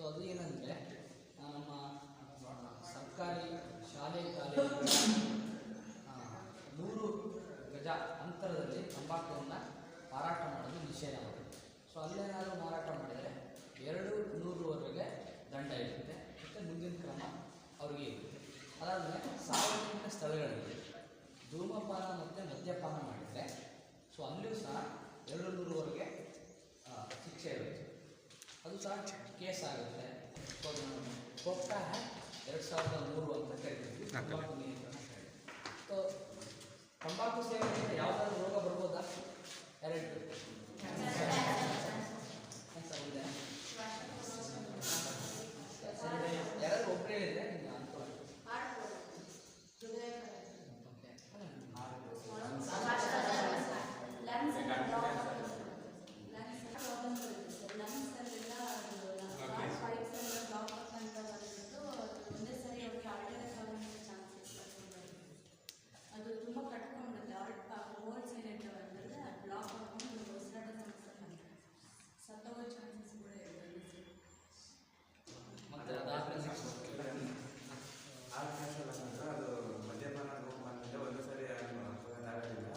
ಅದು ಏನಂದರೆ ನಮ್ಮ ಸರ್ಕಾರಿ ಶಾಲೆ ಕಾಲೇಜು 100 ಗಜ ಅಂತರದಲ್ಲಿ ತಂಬಾಕುವನ್ನು ಮಾರಾಟ ಮಾಡೋದು ನಿಷೇಧವಾಗಿದೆ. ಸೊ ಅಲ್ಲೇನಾದರೂ ಮಾರಾಟ ಮಾಡಿದರೆ 200ವರೆಗೆ ದಂಡ ಇರುತ್ತೆ ಮತ್ತು ಮುಂದಿನ ಕ್ರಮ ಅವ್ರಿಗೆ ಇರುತ್ತೆ. ಅದಾದಮೇಲೆ ಸಾರ್ವಜನಿಕ ಸ್ಥಳಗಳಲ್ಲಿ ಧೂಮಪಾನ ಮತ್ತು ಮದ್ಯಪಾನ ಮಾಡಿದರೆ ಸೊ ಅಲ್ಲಿಯೂ ಸಹ 200ವರೆಗೆ ಶಿಕ್ಷೆ ಇರುತ್ತೆ. ಅದು ಸಹ ಕೇಸ್ ಆಗುತ್ತೆ. ಸೊ ಅದನ್ನು ಪೋಕ್ಸೋ ಆ್ಯಕ್ಟ್ 2003 ಅಂತ ಕರಿತೀವಿ, ತಂಬಾಕು ನಿಯಂತ್ರಣ ಕಾಯ್ದೆ. ಸೊ ತಂಬಾಕು ಸೇವನೆಯಿಂದ ಯಾವುದಾದ್ರೂ ರೋಗ ಬರ್ಬೋದಾ? ಎರಡು ಯಾರಾದ್ರೂ ಒಬ್ಬರೇ ಹೇಳಿದ್ರೆ ನಿಮ್ಗೆ ಅನುಕೂಲ. ಅದು ತುಂಬ ಕಟ್ಕೊಂಡ್ಬಿಡುತ್ತೆ. ಹೋಲ್ಸ್ ಏನಿರ್ತವೆ ಅಂತಂದರೆ ಅದು ಬ್ಲಾಕ್ ಮಾಡ್ಕೊಂಡು ಉಸಿರಾಟ ಸಮಸ್ಯೆ ಬಂದರೆ ಸತ್ತೋಗೋ ಚಾನ್ಸಸ್ ಕೂಡ ಇರುತ್ತೆ. ಮತ್ತು ಅದಾದಮೇಲೆ ಅದು ಮದ್ಯಪಾನ ಧೂಮಪಾನದಿಂದ ಒಂದು ಸರಿ ಆಗೋದಿಲ್ಲ.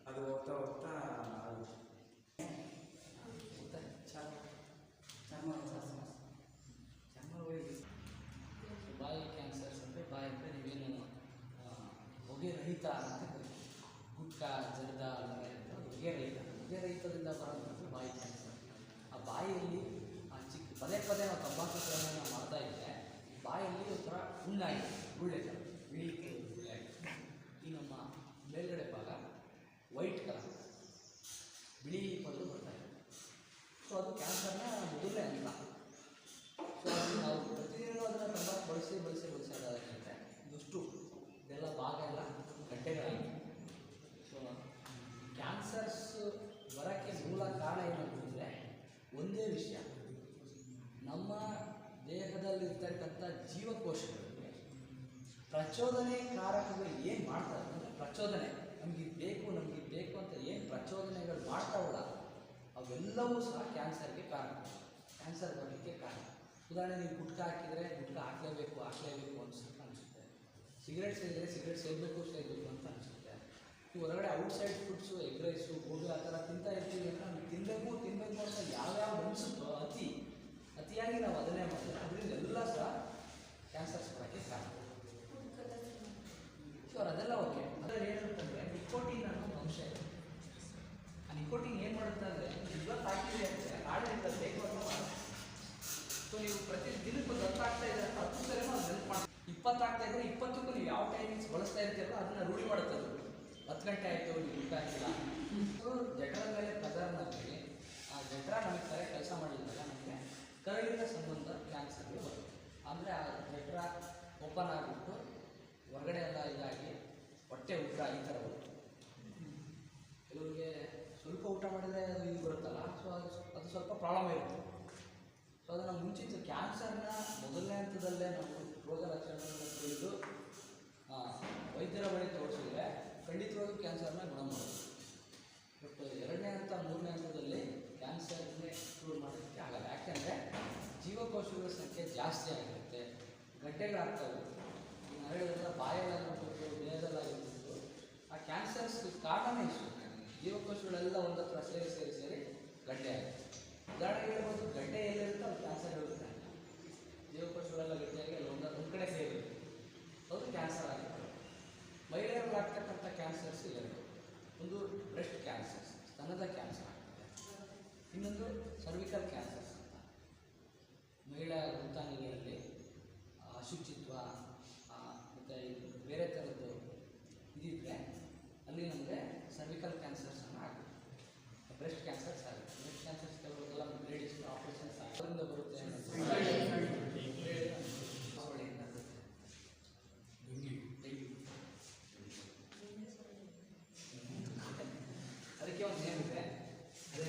ಅದು ಹೋಗ್ತಾ ಹೋಗ್ತಾ ಬಾಯಿ ಕ್ಯಾನ್ಸರ್ಸ್ ಅಂದರೆ ಬಾಯಿ ಅಂದರೆ ನೀವೇನು ಹೊಗೆ ರಹಿತ ಅಂತ ಕರಿತೀವಿ. ಗುಟ್ಕಾ ಜರ್ದ ಅಂತ ಹೊಗೆ ರಹಿತದಿಂದ ಬರೋದು ಬಾಯಿ ಕ್ಯಾನ್ಸರ್. ಆ ಬಾಯಿಯಲ್ಲಿ ಚಿಕ್ಕ ಪದೇ ಪದೇ ನಾವು ತಂಬಾಕು ಸೇವನೆ ಮಾಡ್ತಾ ಇದ್ದರೆ ಬಾಯಲ್ಲಿ ಒಂಥರ ಹುಣ್ಣಾಗಿ ಗುಳ್ಳೆ ಥರ ಬಿಳಿ ಗುಳ್ಳೆ ಆಗಿ ಈ ನಮ್ಮ ಮೇಲ್ಗಡೆ ಭಾಗ ವೈಟ್ ಕಲರ್ ಬಿಳಿ ಪದರು ಬರ್ತಾ ಇದೆ. ಸೊ ಅದು ಕ್ಯಾನ್ಸರ್ನ ಮೊದಲೇ ಅಂತ. ಸೊ ಅದು ನಾವು ಪ್ರತಿದಿನ ಅದನ್ನು ತಂಬಾಕು ಬಳಸಿ ಅದಾಗುತ್ತೆ ಇಷ್ಟು ಇದೆಲ್ಲ ಭಾಗ ಎಲ್ಲ ಗಡ್ಡೆಗಳಾಗಿದೆ. ಸೊ ಕ್ಯಾನ್ಸರ್ಸ್ ಬರೋಕ್ಕೆ ಮೂಲ ಕಾರಣ ಏನಂತಂದರೆ ಒಂದೇ ವಿಷಯ, ನಮ್ಮ ದೇಹದಲ್ಲಿರ್ತಕ್ಕಂಥ ಜೀವಕೋಶಗಳಿಗೆ ಪ್ರಚೋದನೆ ಕಾರಕಗಳು ಏನು ಮಾಡ್ತಾರೆ ಅಂದರೆ ಪ್ರಚೋದನೆ ನಮಗಿದು ಬೇಕು ಅಂತ ಏನು ಪ್ರಚೋದನೆಗಳು ಮಾಡ್ತಾವಲ್ಲ ಅವೆಲ್ಲವೂ ಸಹ ಕ್ಯಾನ್ಸರ್ಗೆ ಕಾರಣ, ಕ್ಯಾನ್ಸರ್ ಬರಲಿಕ್ಕೆ ಕಾರಣ. ಉದಾಹರಣೆ ನೀವು ಗುಟ್ಕಾ ಹಾಕಿದರೆ ಗುಟ್ಕಾ ಹಾಕಲೇಬೇಕು ಅನಿಸುತ್ತೆ. ಸಿಗರೇಟ್ ಸೇದಬೇಕು ಅಂತ ಅನಿಸುತ್ತೆ. ಈ ಹೊರಗಡೆ outside foods egg rice gobi ಆ ಥರ ತಿಂತಾ ಇರ್ತೀವಿ ಅಂತ ನಮ್ಗೆ ತಿನ್ನಬೇಕು ಅಂತ ಯಾವ್ಯಾವ ಅನಿಸುತ್ತೋ ಅತಿಯಾಗಿ ನಾವು ಅದನ್ನೇ ಮಾಡಿದ್ರೆ ಅದರಿಂದ ಎಲ್ಲ ಸಹ ಕ್ಯಾನ್ಸರ್ಸ್ ಬರೋಕ್ಕೆ ಕಾರಣ. ಸೊ ಅದೆಲ್ಲ ಓಕೆ. ಅದರಲ್ಲಿ ಏನಂತಂದರೆ ನಿಕೋಟಿನ್ ಅನ್ನೋ ಅಂಶ ಇದೆ. ಆ ನಿಕೋಟಿನ್ ಏನು ಮಾಡುತ್ತೆ ಅಂದರೆ ಇವತ್ತು ಹಾಕಿದೆ ಅಂದರೆ ನಾಳೆ ಬೇಕು ಅಂತ ಮಾಡುತ್ತೆ. ಸೊ ನೀವು ಪ್ರತಿ ದಿನಕ್ಕೆ ಒಂದು 10 ಆಗ್ತಾ ಇದೆ ಅಂತ 10 ಸರಿ ಅದು ನೆನಪು ಮಾಡಿ 20 ಆಗ್ತಾ ಇದ್ದರೆ 20ಕ್ಕೂ ನೀವು ಯಾವ ಟೈಮಿಂಗ್ಸ್ ಬಳಸ್ತಾ ಇರ್ತೀರಲ್ಲ ಅದನ್ನು ರೂಢಿ ಮಾಡುತ್ತೆ. 10 ಗಂಟೆ ಆಯಿತು ನೀವು ಊಟ ಹಾಕಿಲ್ಲ. ಸೊ ಜಠರದ ಮೇಲೆ ಪದರ್ನಲ್ಲಿ ಆ ಜಠರ ನಮಗೆ ಸರಿ ಕೆಲಸ ಮಾಡಿದಾಗ ನಮಗೆ ಕರಳಿನ ಸಂಬಂಧ ಕ್ಯಾನ್ಸರ್ಗೆ ಬರುತ್ತೆ. ಅಂದರೆ ಆ ಜಠರ ಓಪನ್ ಆಗಿಬಿಟ್ಟು ಹೊರಗಡೆ ಎಲ್ಲ ಇದಾಗಿ ಹೊಟ್ಟೆ ಉಗ್ರ ಈ ಥರ ಬರುತ್ತೆ. ಕೆಲವರಿಗೆ ಸ್ವಲ್ಪ ಊಟ ಮಾಡಿದರೆ ಅದು ಇದು ಬರುತ್ತಲ್ಲ, ಸೊ ಅದು ಸ್ವಲ್ಪ ಪ್ರಾಬ್ಲಮ್ ಇರುತ್ತೆ. ಸೊ ಅದನ್ನು ಮುಂಚಿತ ಕ್ಯಾನ್ಸರ್ನ ಮೊದಲನೇ ಹಂತದಲ್ಲೇ ನಾವು ರೋಗ ಲಕ್ಷಣಗಳನ್ನು ತಿಳಿದು ವೈದ್ಯರ ಬಳಿ ತೋರಿಸಿದರೆ ಖಂಡಿತವಾಗೂ ಕ್ಯಾನ್ಸರ್ನ ಗುಣ ಮಾಡೋದು. ಬಟ್ 2ನೇ ಹಂತ 3ನೇ ಹಂತದಲ್ಲಿ ಕ್ಯಾನ್ಸರ್ನೇ ಕ್ಯೂರ್ ಮಾಡೋದಕ್ಕೆ ಆಗಲ್ಲ. ಯಾಕೆಂದರೆ ಜೀವಕೋಶಗಳ ಸಂಖ್ಯೆ ಜಾಸ್ತಿ ಆಗಿರುತ್ತೆ, ಗಡ್ಡೆಗಳಾಗ್ತವೆ. ಈಗ ಹೇಳಿದ್ರೆಲ್ಲ ಬಾಯಲ್ಲಾಗಿರ್ಬೋದು ದೇಹದಲ್ಲಾಗಿರ್ಬೋದು ಆ ಕ್ಯಾನ್ಸರ್ಸ್ ಕಾರಣನೇ ಇಷ್ಟು. ಜೀವಕೋಶಗಳೆಲ್ಲ ಒಂದತ್ರ ಸೇರಿ ಗಡ್ಡೆ ಆಗುತ್ತೆ. ಉದಾಹರಣೆಗೆ ಹೇಳ್ಬೋದು, ಗಡ್ಡೆ ಎಲ್ಲಿರುತ್ತೆ ಅದು ಕ್ಯಾನ್ಸರ್ ಇರುತ್ತೆ. ಜೀವಕೋಶಗಳೆಲ್ಲ ಗಡ್ಡೆಯಾಗಿ ಅಲ್ಲಿ ಒಂದು ಕಡೆ ಸೇರಿರುತ್ತೆ, ಅದು ಕ್ಯಾನ್ಸರ್ ಆಗಿರುತ್ತೆ. ಮಹಿಳೆಯರಿಗಾಗ್ತಕ್ಕಂಥ ಕ್ಯಾನ್ಸರ್ಸ್ 2. ಒಂದು ಬ್ರೆಸ್ಟ್ ಕ್ಯಾನ್ಸರ್ಸ್, ಸ್ತನದ ಕ್ಯಾನ್ಸರ್ ಆಗ್ತದೆ. ಇನ್ನೊಂದು ಸರ್ವಿಕಲ್ ಕ್ಯಾನ್ಸರ್ಸ್ ಅಂತ. ಮಹಿಳಾ ವೃತ್ತಾಂಗಗಳಲ್ಲಿ ಅಶುಚಿತ್ವ ಮತ್ತು ಬೇರೆ ಥರದ್ದು ಇದಿದ್ದರೆ ಅಲ್ಲಿ ನಮಗೆ ಸರ್ವಿಕಲ್ ಕ್ಯಾನ್ಸರ್ಸನ್ನು ಆಗುತ್ತೆ. ಬ್ರೆಸ್ಟ್ ಕ್ಯಾನ್ಸರ್ಸ್ ಆಗುತ್ತೆ. ಬ್ರೆಸ್ಟ್ ಕ್ಯಾನ್ಸರ್ಸ್ ಕೆಲವರೆಲ್ಲ ಲೇಡೀಸ್ ಆಪರೇಷನ್ಸ್ ಅದರಿಂದ ಬರುತ್ತೆ. ಅದಕ್ಕೆ ಒಂದು ಏನಿದೆ ಅದೇ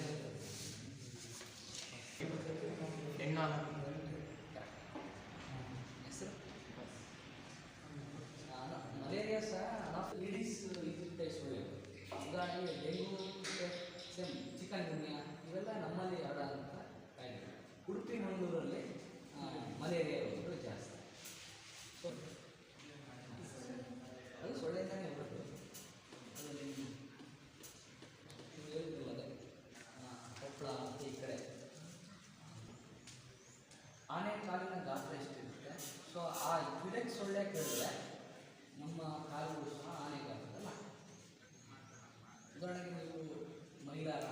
ಹೆಸರು ಮಲೇರಿಯಾ ಸಹ ಲೇಡೀಸ್ ಇದಕ್ಕೆ ಒಳ್ಳೆಯದು. ಉದಾಹರಣೆಗೆ ಡೆಂಗು ಸೇಮ್ ಚಿಕನ್ ಗುನ್ಯಾ ಇವೆಲ್ಲ ನಮ್ಮಲ್ಲಿ ಹರಡುವಂಥ ಕಾಯಿಲೆ. ಉಡುಪಿ ಮಂಗಳೂರಲ್ಲಿ ಮಲೇರಿಯಾ ರೋಗಗಳು ಜಾಸ್ತಿ. ಸೊ ಅದು ಸೊಳ್ಳೆಯಿಂದನೇ ಬರೋದು. ಅದು ನೀವು ಹೇಳಿದ್ರಲ್ಲ ಅದೇ ಕೊಪ್ಪಳ ಮತ್ತು ಈ ಕಡೆ ಆನೆ ಕಾಲಿನ ಗಾತ್ರ ಎಷ್ಟಿರುತ್ತೆ. ಸೊ ಆ ಗಿಡಕ್ಕೆ ಸೊಳ್ಳೆ ಕೇಳಿದ್ರೆ ನಮ್ಮ ಕಾಲುಗಳು ಸಹ ಆನೆ ಗಾತ್ರದಲ್ಲ. ಉದಾಹರಣೆಗೆ ನೀವು ಮೈಲಾರ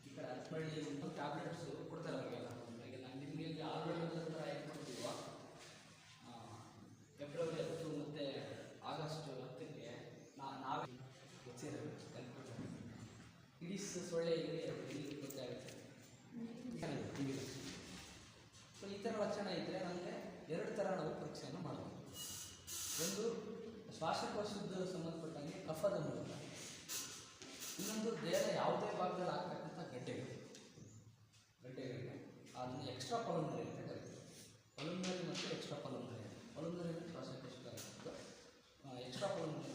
ಈ ಕಡೆ ಹತ್ತಳ್ಳಿ ಟ್ಯಾಬ್ಲೆಟ್ಸು ಕೊಡ್ತಾರೆ ಅವರಿಗೆಲ್ಲ. ಈಗ ನಾನು ನಿಮಗೆ ಆಲ್ರೆಡಿ ಥರ ಏನು ಕೊಡ್ತೀವೋ ಫೆಬ್ರವರಿ 10 ಮತ್ತು ಆಗಸ್ಟ್ 10ಕ್ಕೆ ನಾವೇ ಇಡೀ ಸೊಳ್ಳೆ ಇಲ್ಲಿ ಗೊತ್ತಾಗುತ್ತೆ. ಸೊ ಈ ಥರ ಲಕ್ಷಣ ಇದ್ದರೆ ನಮಗೆ 2 ಥರ ನಾವು ಪರೀಕ್ಷೆಯನ್ನು ಮಾಡ್ಬೋದು. ಒಂದು ಶ್ವಾಸಕೋಶದ ಸಂಬಂಧಪಟ್ಟಂಗೆ ಕಫದ ಮೂಲಕ, ಇನ್ನೊಂದು ದೇಹದ ಯಾವುದೇ ಭಾಗದಲ್ಲಿ ಆಗ್ತಕ್ಕಂಥ ಗಡ್ಡೆಗಳಿಗೆ ಅದನ್ನು ಎಕ್ಸ್ಟ್ರಾ ಪಲ್ಮನರಿ ಅಂತ ಕರೀತೀವಿ. ಪಲ್ಮನರಿ ಮತ್ತು ಎಕ್ಸ್ಟ್ರಾ ಪಲ್ಮನರಿ. ಪಲ್ಮನರಿ ಶ್ವಾಸಕೋಶದ ಎಕ್ಸ್ಟ್ರಾ ಪಲ್ಮನರಿ